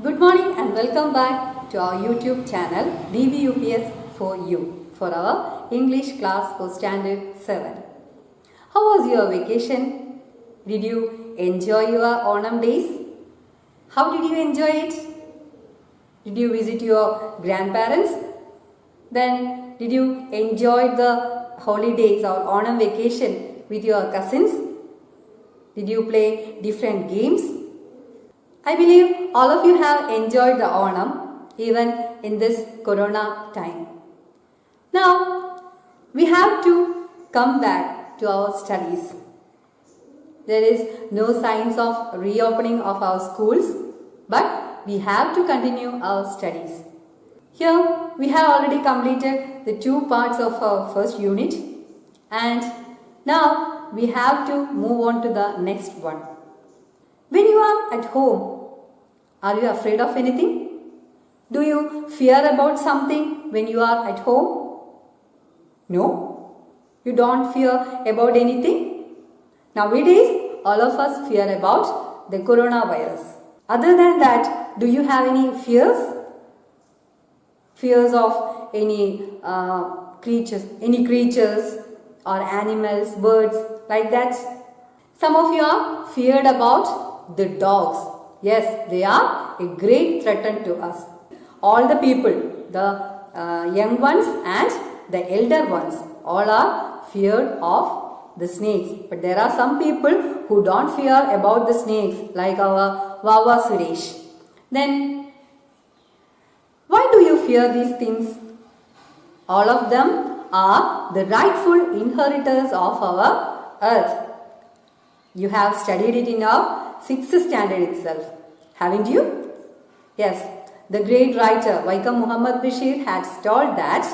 Good morning and welcome back to our YouTube channel DVUPS for you for our English class for Standard 7. How was your vacation? Did you enjoy your Onam days? How did you enjoy it? Did you visit your grandparents? Then did you enjoy the holidays or Onam vacation with your cousins? Did you play different games? I believe all of you have enjoyed the Onam even in this Corona time. Now we have to come back to our studies. There is no signs of reopening of our schools, but we have to continue our studies. Here we have already completed the two parts of our first unit, and now we have to move on to the next one. When you are at home, are you afraid of anything? Do you fear about something when you are at home? No? You don't fear about anything? Nowadays, all of us fear about the coronavirus. Other than that, do you have any fears? Fears of any creatures or animals, birds, like that? Some of you are feared about the dogs. Yes, they are a great threat to us. All the people, the young ones and the elder ones, all are feared of the snakes. But there are some people who don't fear about the snakes, like our Wawa Suresh. Then, why do you fear these things? All of them are the rightful inheritors of our earth. You have studied it in our 6th standard itself, haven't you? Yes, the great writer Vaikam Muhammad Bashir has told that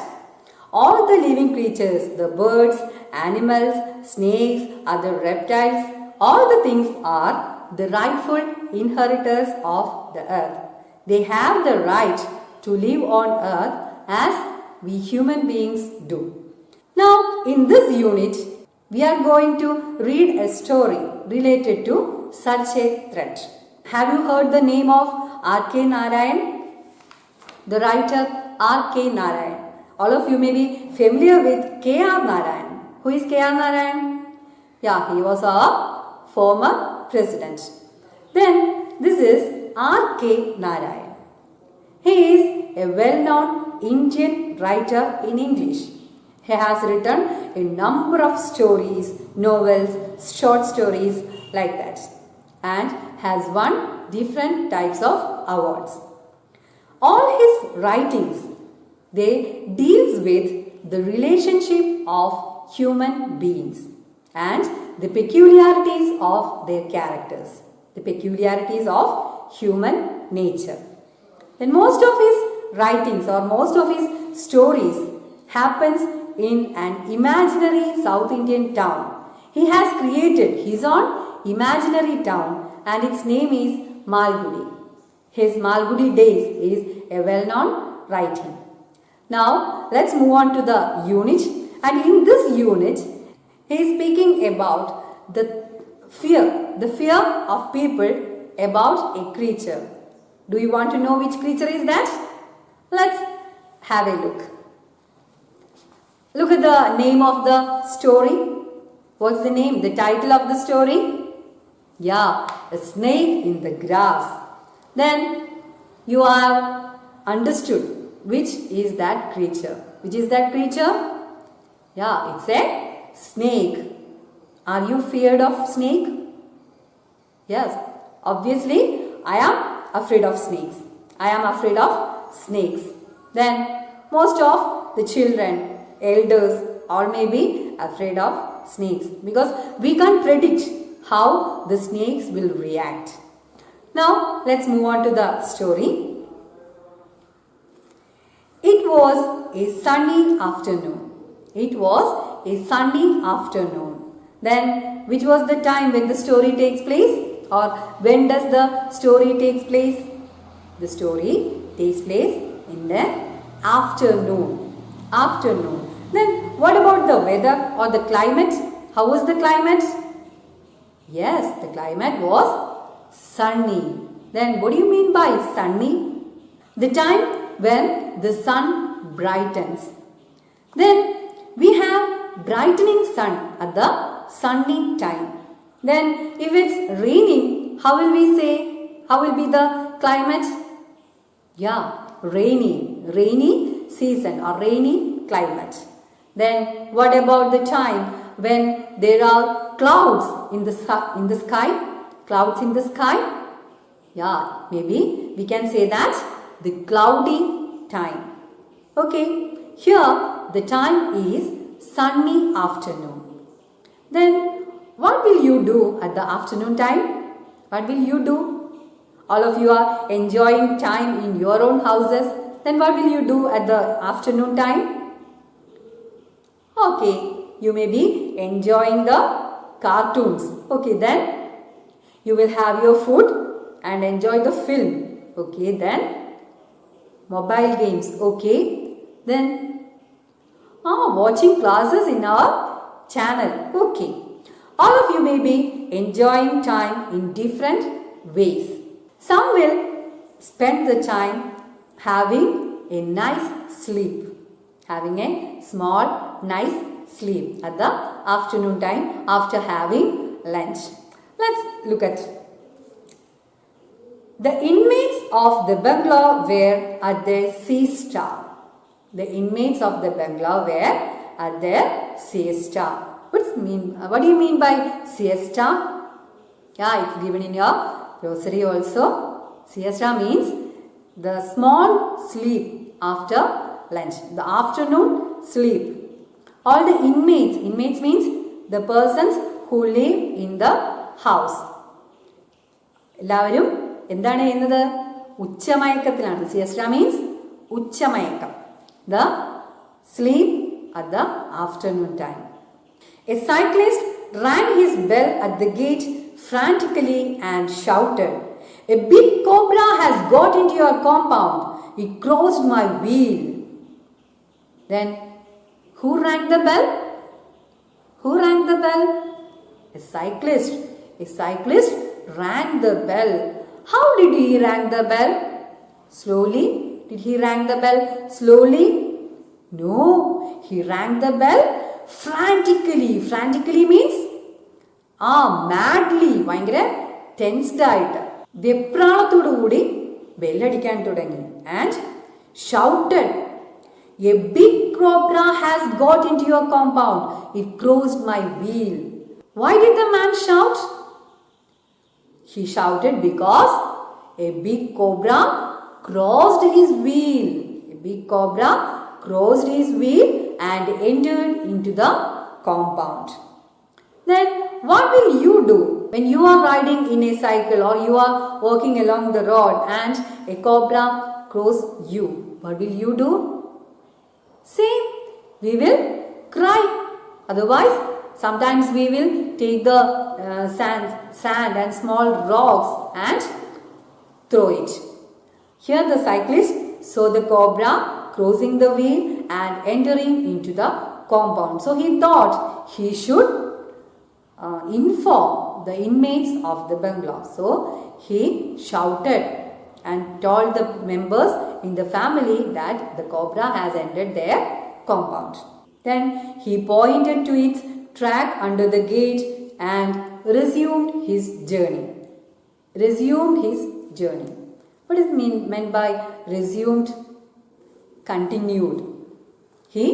all the living creatures, the birds, animals, snakes, other reptiles, all the things are the rightful inheritors of the earth. They have the right to live on earth as we human beings do. Now, in this unit, we are going to read a story related to such a threat. Have you heard the name of R.K. Narayan? The writer R.K. Narayan. All of you may be familiar with K.R. Narayan. Who is K.R. Narayan? Yeah, he was our former president. Then this is R.K. Narayan. He is a well-known Indian writer in English. He has written a number of stories, novels, short stories like that, and has won different types of awards. All his writings, they deals with the relationship of human beings and the peculiarities of their characters, the peculiarities of human nature. Then most of his writings or most of his stories happens in an imaginary South Indian town. He has created his own imaginary town and its name is Malgudi. His Malgudi Days is a well-known writing. Now let's move on to the unit, and in this unit he is speaking about the fear of people about a creature. Do you want to know which creature is that? Let's have a look. Look at the name of the story. What's the name? The title of the story? Yeah, a snake in the grass. Then you have understood which is that creature. Which is that creature? Yeah, it's a snake. Are you feared of snake? Yes, obviously I am afraid of snakes. I am afraid of snakes. Then most of the children, elders, all may be afraid of snakes because we can't predict how the snakes will react. Now let's move on to the story. It was a sunny afternoon. It was a sunny afternoon. Then which was the time when the story takes place? Or when does the story takes place? The story takes place in the afternoon. Then what about the weather or the climate? How was the climate? Yes, the climate was sunny. Then what do you mean by sunny? The time when the sun brightens. Then we have brightening sun at the sunny time. Then if it's raining, how will we say? How will be the climate? Yeah, rainy season or rainy climate. Then what about the time when there are clouds in the sky? Clouds in the sky? Yeah, maybe we can say that the cloudy time. Okay, here the time is sunny afternoon. Then what will you do at the afternoon time? What will you do? All of you are enjoying time in your own houses. Then what will you do at the afternoon time? Okay, you may be enjoying the cartoons. Okay, then you will have your food and enjoy the film. Okay, then mobile games. Okay, then watching classes in our channel. Okay, all of you may be enjoying time in different ways. Some will spend the time having a nice sleep, having a small nice sleep at the afternoon time after having lunch. Let's look at the inmates of the bungalow were at their siesta. The inmates of the bungalow were at their siesta. What do you mean by siesta? Yeah, it's given in your glossary also. Siesta means the small sleep after lunch, the afternoon sleep. All the inmates means the persons who live in the house. എല്ലാവരും എന്താണ് ചെയ്യുന്നത്? ഉച്ചമയക്കത്തിലാണ്. Siesta means ഉച്ചമയക്കം. The sleep at the afternoon time. A cyclist rang his bell at the gate frantically and shouted, "A big cobra has got into your compound. It crossed my wheel." Then, who rang the bell? Who rang the bell? A cyclist. A cyclist rang the bell. How did he ring the bell? Slowly? Did he ring the bell slowly? No, he rang the bell frantically. Frantically means madly, ഭയങ്കര tensed ആയിട്ട് വെപ്രാളത്തോടു കൂടി ബെല്ലടിക്കാൻ തുടങ്ങി. And shouted, "A big cobra has got into your compound. It crossed my wheel." Why did the man shout? He shouted because a big cobra crossed his wheel. A big cobra crossed his wheel and entered into the compound. Then what will you do when you are riding in a cycle or you are walking along the road and a cobra crosses you? What will you do? Same, we will cry. Otherwise, sometimes we will take the sand and small rocks and throw it. Here the cyclist saw the cobra crossing the wheel and entering into the compound. So he thought he should inform the inmates of the bungalow. So he shouted and told the members in the family that the cobra has entered their compound. Then he pointed to its track under the gate and resumed his journey. Resumed his journey. What is meant by resumed? Continued. He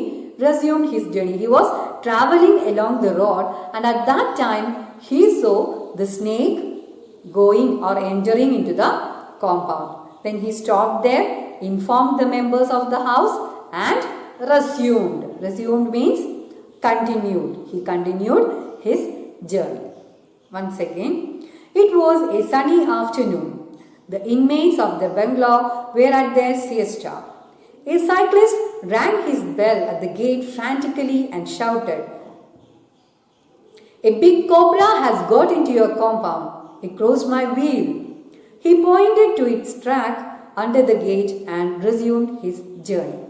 resumed his journey. He was traveling along the road and at that time he saw the snake going or entering into the compound. Then he stopped there, informed the members of the house and resumed. Resumed means continued. He continued his journey. Once again, it was a sunny afternoon. The inmates of the bungalow were at their siesta. A cyclist rang his bell at the gate frantically and shouted, "A big cobra has got into your compound. It crossed my wheel." He pointed to its track under the gate and resumed his journey.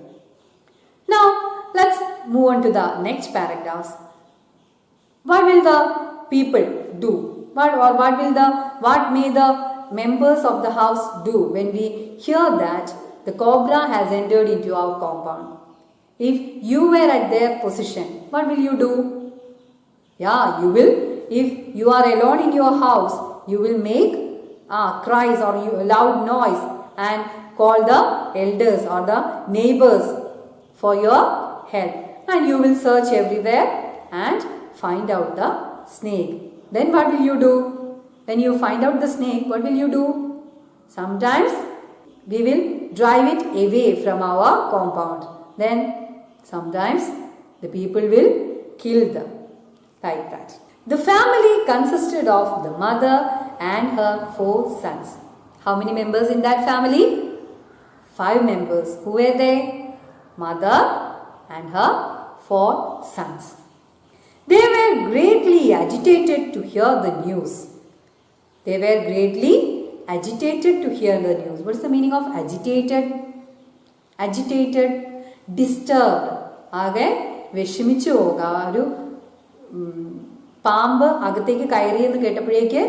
Now, let's move on to the next paragraphs. What will the people do? What may the members of the house do when we hear that the cobra has entered into our compound? If you were at their position, what will you do? Yeah, you will. If you are alone in your house, you will make cries or loud noise and call the elders or the neighbors for your help. And you will search everywhere and find out the snake. Then what will you do? When you find out the snake, what will you do? Sometimes we will drive it away from our compound. Then sometimes the people will kill them. Like that. The family consisted of the mother and her 4 sons. How many members in that family? 5 members. Who were they? Mother and her 4 sons. They were greatly agitated to hear the news. They were greatly agitated to hear the news. What is the meaning of agitated? Agitated, disturbed. ആകെ വിഷമിച്ചു പോകുക. ഒരു പാമ്പ് അകത്തേക്ക് കയറിയെന്ന് കേട്ടപ്പോഴേക്ക്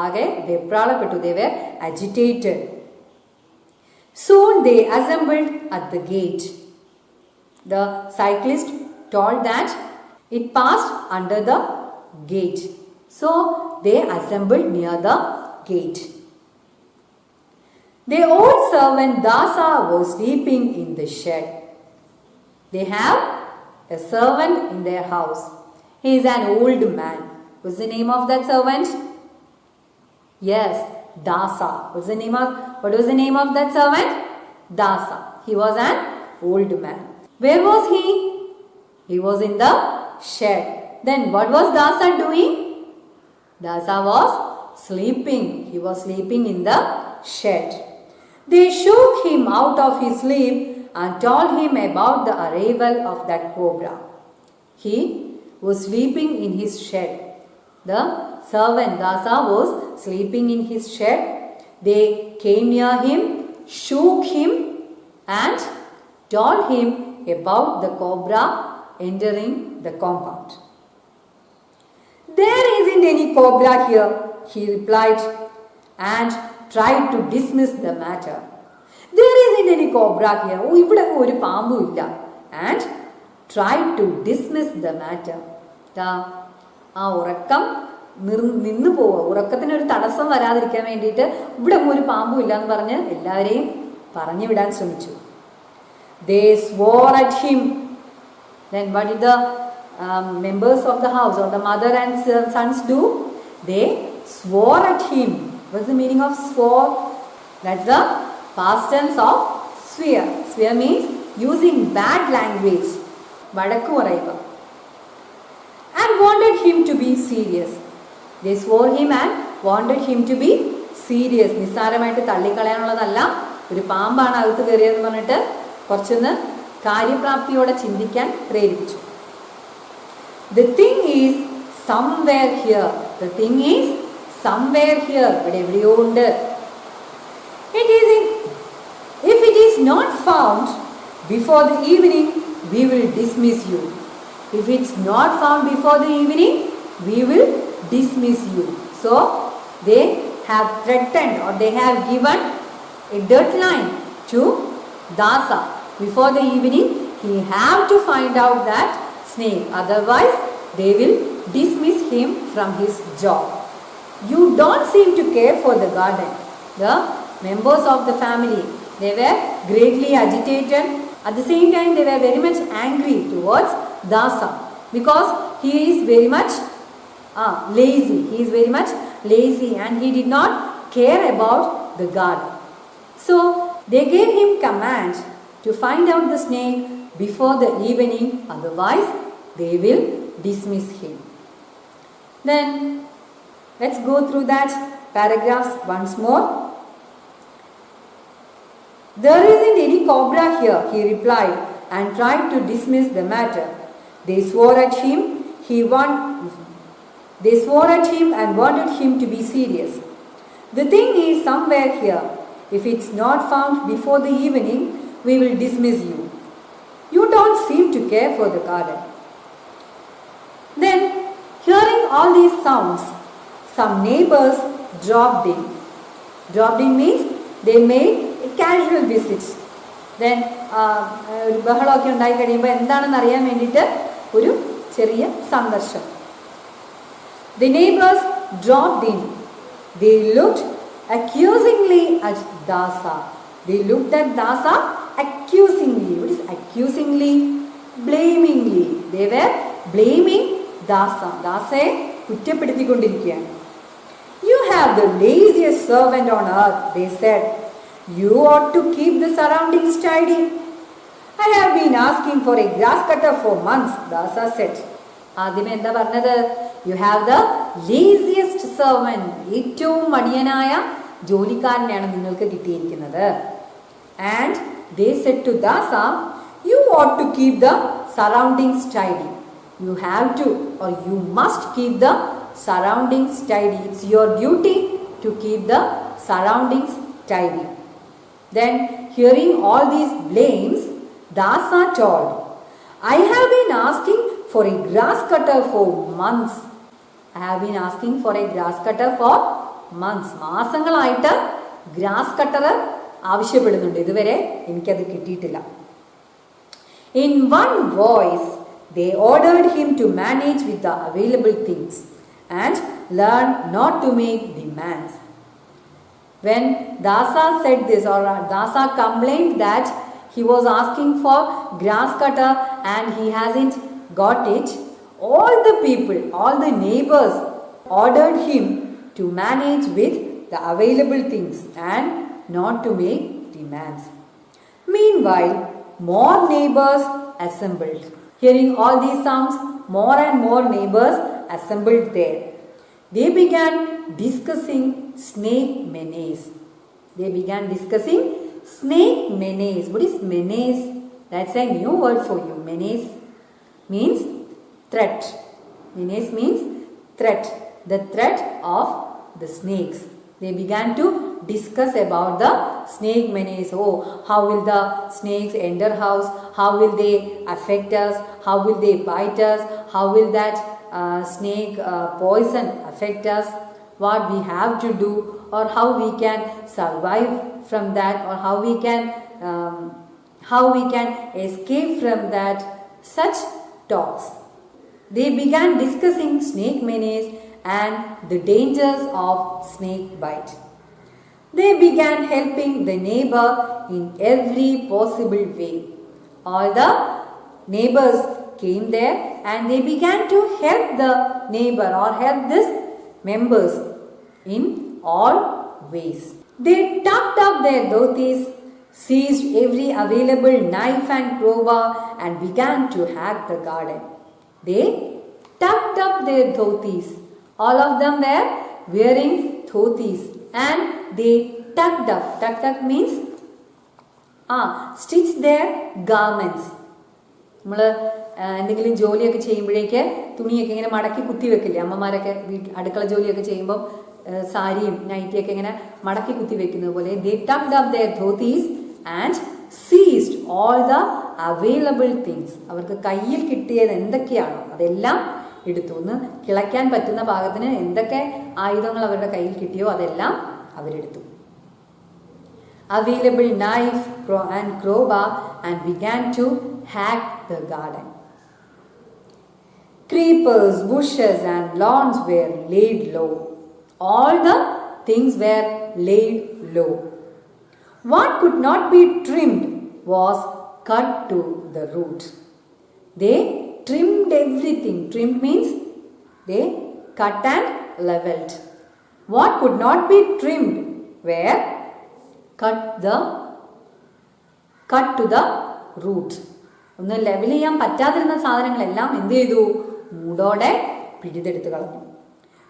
ആകെ വെപ്രാളപ്പെട്ടു. They were agitated. Soon they assembled at the gate. The cyclist told that it passed under the gate. So they assembled near the gate. Their old servant Dasa was sleeping in the shed. They have a servant in their house. He is an old man. What's the name of that servant? Yes, Dasa. What was the name of that servant? Dasa. He was an old man. Where was he? He was in the shed. Then what was Dasa doing? Dasa was sleeping. He was sleeping in the shed. They shook him out of his sleep and told him about the arrival of that cobra. He was sleeping in his shed. The servant Dasa was sleeping in his shed. They came near him, shook him and told him about the cobra entering the compound. There isn't any cobra here, he replied and tried to dismiss the matter. There isn't any cobra here. ഇവിടെ ഒരു പാമ്പും ഇല്ല. And tried to dismiss the matter. ആ ഉറക്കം നിന്ന് പോവുക. ഉറക്കത്തിനൊരു തടസ്സം വരാതിരിക്കാൻ വേണ്ടിയിട്ട് ഇവിടെ ഒരു പാമ്പും ഇല്ല എന്ന് പറഞ്ഞ് എല്ലാവരെയും പറഞ്ഞു വിടാൻ ശ്രമിച്ചു. They swore at him. Then what did the members of the house or the mother and sons do? They swore at him. What's the meaning of swore? That's the past tense of swear. Swear means using bad language. വടക്ക് പറയുക. And wanted him to be serious. They swore him and wanted him to be serious. നിസ്സാരമായിട്ട് തള്ളിക്കളയാനുള്ളതല്ല. ഒരു പാമ്പാണ് അകത്ത് കയറിയതെന്ന് പറഞ്ഞിട്ട് കുറച്ചൊന്ന് കാര്യപ്രാപ്തിയോടെ ചിന്തിക്കാൻ പ്രേരിപ്പിച്ചു. The thing is somewhere here. The thing is somewhere here. ഇവിടെ എവിടെയോ ഉണ്ട്. If it is not found before the evening, we will dismiss you. If it's not found before the evening, we will dismiss you. So they have threatened or they have given a deadline to Dasa. Before the evening, he have to find out that snake. Otherwise, they will dismiss him from his job. You don't seem to care for the garden. The members of the family, they were greatly agitated. At the same time, they were very much angry towards Dasa because he is very much lazy. He is very much lazy and he did not care about the garden. So they gave him command to find out the snake before the evening, otherwise they will dismiss him. Then let's go through that paragraphs once more. There isn't any cobra here, he replied and tried to dismiss the matter. They swore at him and wanted him to be serious. The thing is somewhere here. If it's not found before the evening, we will dismiss you. You don't seem to care for the garden. Then, hearing all these sounds, some neighbors dropped in. Dropped in means they made a casual visit. Then ഒരു ബഹളമൊക്കെ ഉണ്ടായി കഴിയുമ്പോൾ എന്താണെന്ന് അറിയാൻ വേണ്ടിയിട്ട് ഒരു ചെറിയ സന്ദർശനം. The neighbors dropped in. They looked accusingly at Dasa. They looked at Dasa accusingly. What is accusingly? Blamingly. They were blaming Dasa. Dasയെ കുറ്റപ്പെടുത്തിക്കൊണ്ടിരിക്കുകയാണ്. You have the laziest servant on earth, they said. You ought to keep the surroundings tidy. I have been asking for a grass cutter for months, Dasa said. ആദ്യമേ എന്താ പറഞ്ഞത്? You have the laziest servant. ഏറ്റവും മടിയനായ ജോലിക്കാരനെയാണ് നിങ്ങൾക്ക് കിട്ടിയിരിക്കുന്നത്. And they said to Dasa, you ought to keep the surroundings tidy. You have to, or you must keep the surroundings tidy. It's your duty to keep the surroundings tidy. Then, hearing all these blames, Dasa told, I have been asking for a grass cutter for months. I have been asking for a grass cutter for months. മാസങ്ങളായിട്ട് grass cutter ആവശ്യപ്പെടുന്നുണ്ട്. ഇതുവരെ എനിക്കത് കിട്ടിയിട്ടില്ല. In one voice, they ordered him to manage with the available things and learn not to make demands. When Dasa said this, or Dasa complained that he was asking for grass cutter and he hasn't got it, all the people, all the neighbors ordered him to manage with the available things and not to make demands. Meanwhile, more neighbors assembled. Hearing all these sounds, more and more neighbors assembled there. They began discussing snake menace. They began discussing snake menace. What is menace? That's a new word for you. Menace means threat. Menace means threat. The threat of the snakes. They began to discuss about the snake menace. Oh, how will the snakes enter house? How will they affect us? How will they bite us? How will that snake poison affect us? What we have to do, or how we can survive from that, or how we can escape from that. Such talks. They began discussing snake menace and the dangers of snake bite. They began helping the neighbor in every possible way. All the neighbors came there and they began to help the neighbor or help these members in all ways. They tucked up their dhotis, seized every available knife and crowbar and began to hack the garden. They tucked up their dhotis. All of them were wearing dhotis and they tucked up. Tucked up means stitched their garments. നമ്മൾ എന്തെങ്കിലും ജോലിയൊക്കെ ചെയ്യുമ്പോഴേക്ക് തുണിയൊക്കെ ഇങ്ങനെ മടക്കി കുത്തി വെക്കില്ലേ അമ്മമാരൊക്കെ അടുക്കള ജോലിയൊക്കെ ചെയ്യുമ്പോൾ സാരിയും നൈറ്റിയൊക്കെ ഇങ്ങനെ മടക്കി കുത്തി വെക്കുന്നത് പോലെ they tucked up their dhotis and seized all the available things. അവർക്ക് കയ്യിൽ കിട്ടിയത് എന്തൊക്കെയാണോ അതെല്ലാം എടുത്തു. ഒന്ന് കിളയ്ക്കാൻ പറ്റുന്ന പാകത്തിന് എന്തൊക്കെ ആയുധങ്ങൾ അവരുടെ കയ്യിൽ കിട്ടിയോ അതെല്ലാം അവരെടുത്തു. Available knife and crowbar and began to hack the garden. Creepers, bushes and lawns were laid low. All the things were laid low. What could not be trimmed was cut to the root. They trimmed everything. Trimmed means they cut and leveled. What could not be trimmed were cut to the root. ഒന്ന് level ചെയ്യാൻ പറ്റാതിരുന്ന സാധനങ്ങളെല്ലാം എന്ത് ചെയ്തു? മൂടോടെ പിടിതെടുത്ത് കളഞ്ഞു.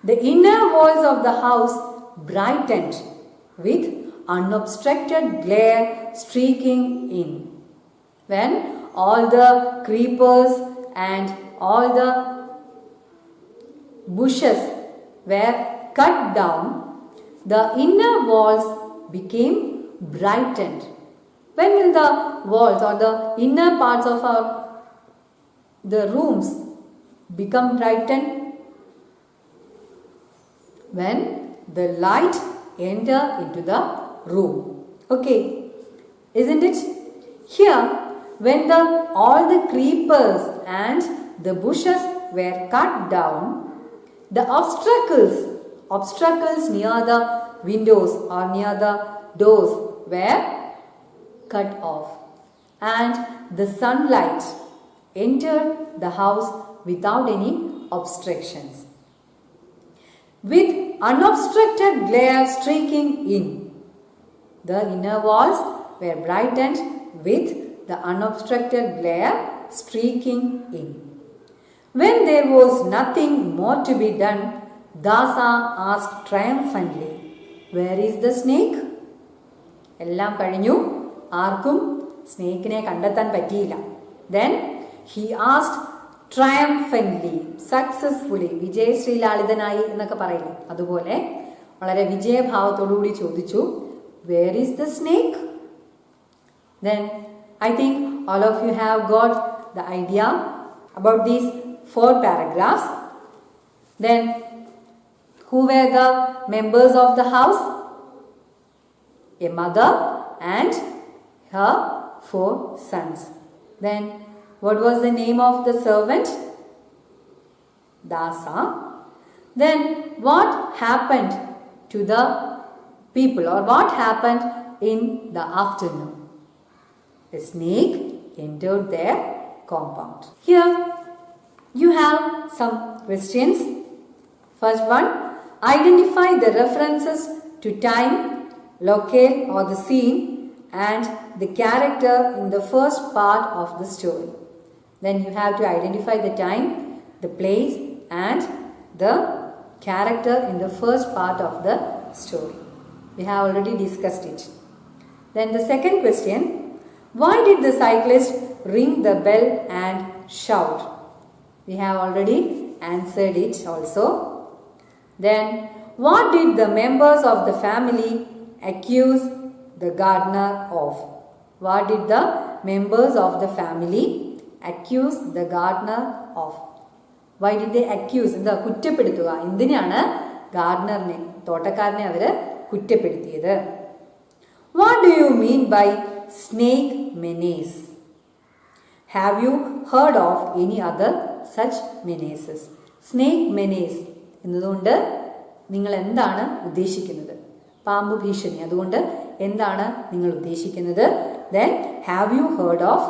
The inner walls of the house brightened with unobstructed glare streaking in. When all the creepers and all the bushes were cut down, the inner walls became brightened. When will the walls or the inner parts of the rooms become brightened? When the light enter into the room. Okay, isn't it? Here, when all the creepers and the bushes were cut down, the obstacles near the windows or near the doors were cut off, and the sunlight entered the house without any obstructions. With unobstructed glare streaking in, the inner walls were brightened with the unobstructed glare streaking in. When there was nothing more to be done, Dasa asked triumphantly, "Where is the snake?" എല്ലാം കഴിഞ്ഞു, ആർക്കും സ്നേക്കിനെ കണ്ടെത്താൻ പറ്റിയില്ല. Then he asked triumphantly, successfully, വിജയശ്രീലാളിതനായി എന്നൊക്കെ പറയില്ലേ, അതുപോലെ വളരെ വിജയഭാവത്തോടുകൂടി ചോദിച്ചു, "Where is the snake?" Then I think all of you have got the idea about these 4 paragraphs. Then who were the members of the house? A mother and her 4 sons. Then what was the name of the servant? Dasa. Then what happened to the people, or what happened in the afternoon? The snake entered their compound. Here you have some questions. First one, identify the references to time, locale or the scene and the character in the first part of the story. Then you have to identify the time, the place and the character in the first part of the story. We have already discussed it. Then the second question, why did the cyclist ring the bell and shout? We have already answered it also. Then what did the members of the family accuse the gardener of? What did the members of the family accuse the gardener of? Why did they accuse? എന്താ കുറ്റപ്പെടുത്തുക? എന്തിനാണ് ഗാർഡനറിനെ, തോട്ടക്കാരനെ അവർ കുറ്റപ്പെടുത്തിയത്? What do you mean by snake menace? Have you heard of any other such menaces? Snake menace എന്നതുകൊണ്ട് നിങ്ങൾ എന്താണ് ഉദ്ദേശിക്കുന്നത്? പാമ്പ് ഭീഷണി, അതുകൊണ്ട് എന്താണ് നിങ്ങൾ ഉദ്ദേശിക്കുന്നത്? Then have you heard of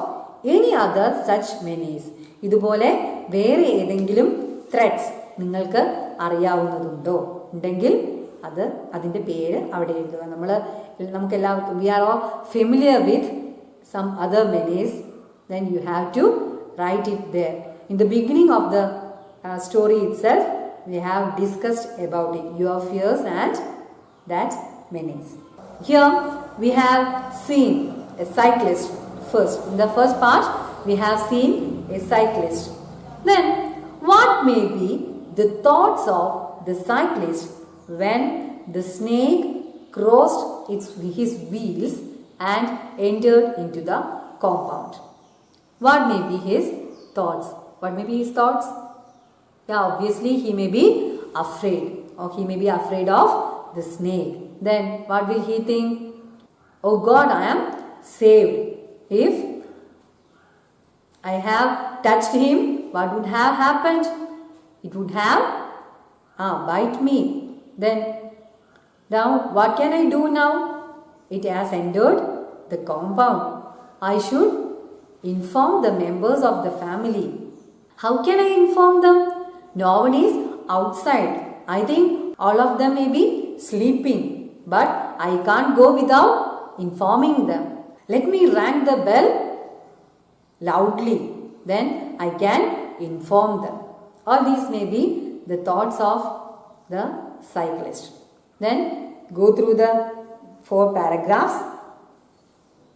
any other such menace? ഇതുപോലെ വേറെ ഏതെങ്കിലും ത്രെറ്റ്സ് നിങ്ങൾക്ക് അറിയാവുന്നതുണ്ടോ? ഉണ്ടെങ്കിൽ അതിൻ്റെ പേര് അവിടെ എഴുതുക. നമുക്ക് എല്ലാവർക്കും we are all familiar with some other menace. Then you have to write it there. In the beginning of the story itself, we have discussed about it, your fears and that menace. Here we have seen a cyclist first. In the first part, we have seen a cyclist. Then what may be the thoughts of the cyclist when the snake crossed his wheels and entered into the compound? What may be his thoughts? What may be his thoughts? Yeah, obviously he may be afraid, or he may be afraid of the snake. Then what will he think? Oh God, I am saved. If I have touched him, what would have happened? It would have bite me. Then now what can I do now? It has entered the compound. I should inform the members of the family. How can I inform them? No one is outside. I think all of them may be sleeping, but I can't go without informing them. Let me ring the bell loudly, then I can inform them. All these may be the thoughts of the cyclist. Then go through the 4 paragraphs,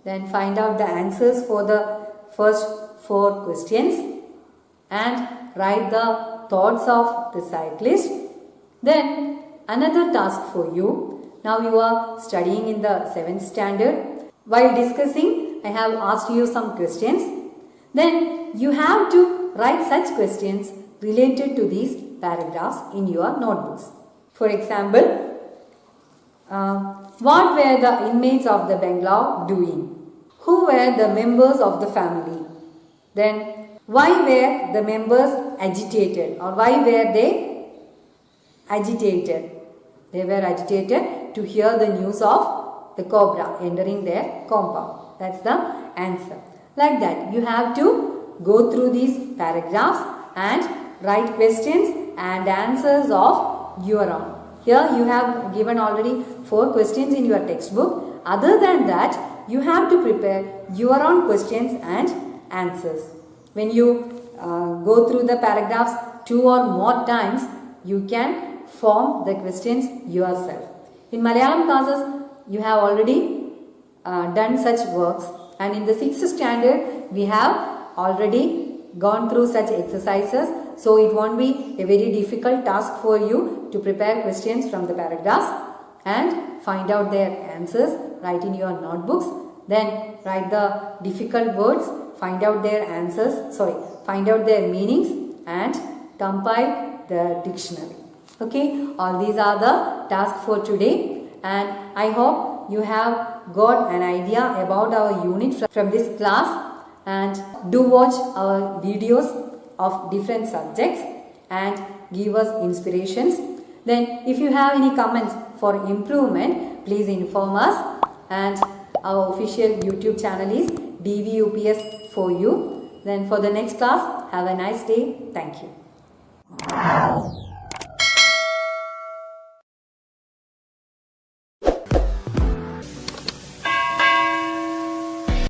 then find out the answers for the first 4 questions and write the thoughts of the cyclist. Then another task for you. Now you are studying in the 7th standard. While discussing, I have asked you some questions. Then you have to write such questions related to these paragraphs in your notebooks. For example, What were the inmates of the bungalow doing? Who were the members of the family? Then, why were the members agitated, or why were they agitated? They were agitated to hear the news of the cobra entering their compound. That's the answer. Like that, you have to go through these paragraphs and write questions and answers of your own. Here you have given already 4 questions in your textbook. Other than that, you have to prepare your own questions and answers. When you go through the paragraphs 2 or more times, you can form the questions yourself. In Malayalam classes, you have already done such works, and in the 6th standard, we have already gone through such exercises. So it won't be a very difficult task for you to prepare questions from the paragraphs and find out their answers, write in your notebooks, then write the difficult words, find out their answers, find out their meanings and compile the dictionary. Okay, all these are the tasks for today, and I hope you have got an idea about our unit from this class, and do watch our videos of different subjects and give us inspirations. Then if you have any comments for improvement, please inform us, and our official YouTube channel is DVUPS for you. Then for the next class, have a nice day. Thank you.